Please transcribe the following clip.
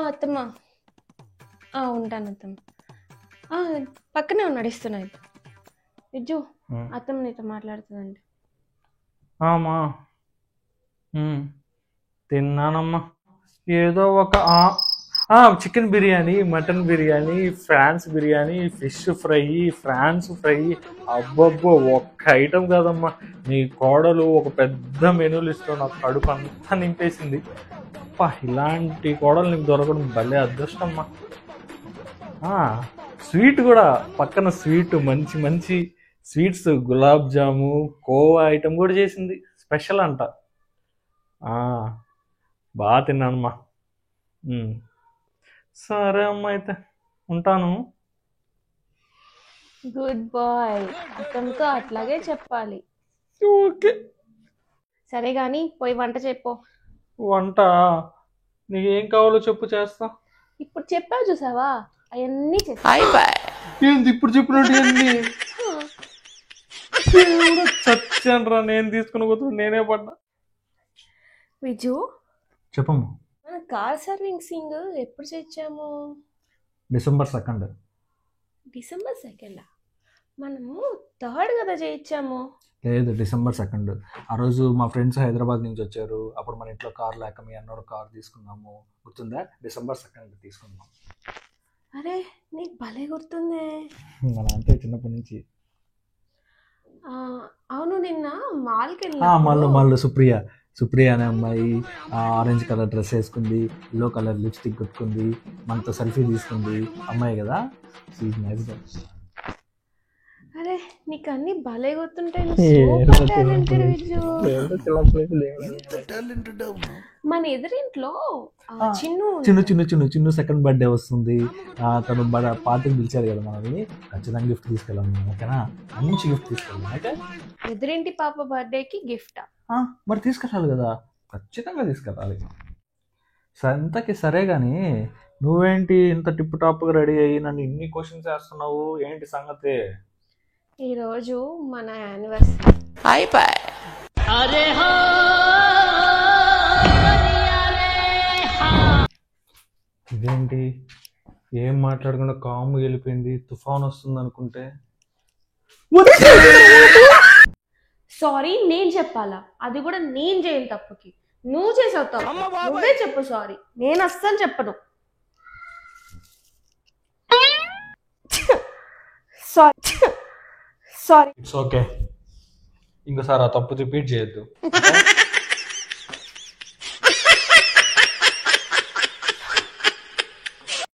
అత్తమ్మ. ఉంటాను అత్తమ్మ. పక్కనే ఉన్నాడు, ఇస్తున్నాయి. విజ్జు, అత్తమ్మ నీతో మాట్లాడుతుందండి. అమ్మా తిన్నానమ్మా. ఏదో ఒక chicken biryani, mutton biryani, prawns biryani, fish fry, prawns fry. అబ్బబ్బో, ఒక్క ఐటెం కాదమ్మా. నీ కోడలు ఒక పెద్ద మెనూలు ఇస్తూ నాకు కడుపు అంతా నింపేసింది. ఇలాంటి కోడలు నీకు దొరకడం భలే అదృష్టమ్మా. స్వీట్ కూడా పక్కన స్వీట్, మంచి మంచి స్వీట్స్, గులాబ్ జాము, కోవా ఐటెం కూడా చేసింది. స్పెషల్ అంట. బాగా తిన్నానమ్మా. సరే అమ్మా, అయితే ఉంటాను. Good bye. అత్తమ్మతో అట్లాగే చెప్పాలి. ఓకే. సరే గాని పోయి వంట చెప్పు. వంట నీకేం కావాలో చెప్పు, చేస్తా. ఇప్పుడు చెప్పావు చూసావా, అవన్నీ ఏంది ఇప్పుడు చెప్పినట్టు అన్ని చచ్చానరా. నేను తీసుకుని పోతు నేనే పడ్డా. విజు, చెప్పమ్మా. మన కార్ సర్వీసింగ్ ఎప్పుడు చేయించాము? డిసెంబర్ 2. డిసెంబర్ 2 మనము 3 కదా చేయించాము. లేదు, డిసెంబర్ 2. ఆ రోజు మా ఫ్రెండ్స్ హైదరాబాద్ నుంచి వచ్చారు. అప్పుడు మన ఇంట్లో కార్ లేక మీ అన్నోడు కార్ తీసుకున్నాము. గుర్తుందా? డిసెంబర్ 2 తీసుకున్నాం. అరే, నీకు భలే గుర్తుందే. మన అంతే చిన్నప్పటి నుంచి. అవును, నిన్న మాల్కి మళ్ళీ సుప్రియ అనే అమ్మాయి ఆరెంజ్ కలర్ డ్రెస్ వేసుకుంది, ఎల్లో కలర్ లిప్స్టిక్ కొట్టుకుంది, మనతో సెల్ఫీ తీసుకుంది. అమ్మాయి కదా. అరే, నీకు అన్ని భలే గుర్తుంటాయి. మన ఎదురింట్లో చిన్న సెకండ్ బర్త్డే వస్తుంది. తను పార్టీకి పిలిచారు కదా మనల్ని. ఖచ్చితంగా గిఫ్ట్ తీసుకెళ్ళాము. ఓకేనా? మంచి గిఫ్ట్ తీసుకెళ్ళాము. అయితే ఎదురింటి పాప బర్త్డేకి గిఫ్ట్ మరి తీసుకెళ్ళాలి కదా, ఖచ్చితంగా తీసుకెళ్ళాలి. సంతకి సరే కానీ నువ్వేంటి ఇంత టిప్ టాప్గా రెడీ అయ్యి నన్ను ఇన్ని క్వశ్చన్స్ వేస్తున్నావు? ఏంటి సంగతి? ఈరోజు మన యానివర్సరీ. ఇదేంటి ఏం మాట్లాడకుండా కాము వెళ్ళిపోయింది? తుఫాన్ వస్తుంది అనుకుంటే. సారీ నేను చెప్పాలా? అది కూడా నేను చేయను తప్పుకి. నువ్వు చేసావు తప్పు, నువ్వే చెప్పు సారీ. నేను అస్సలు చెప్పను. సారీ. It's okay. ఇంకోసారి ఆ తప్పు రిపీట్ చేయొద్దు.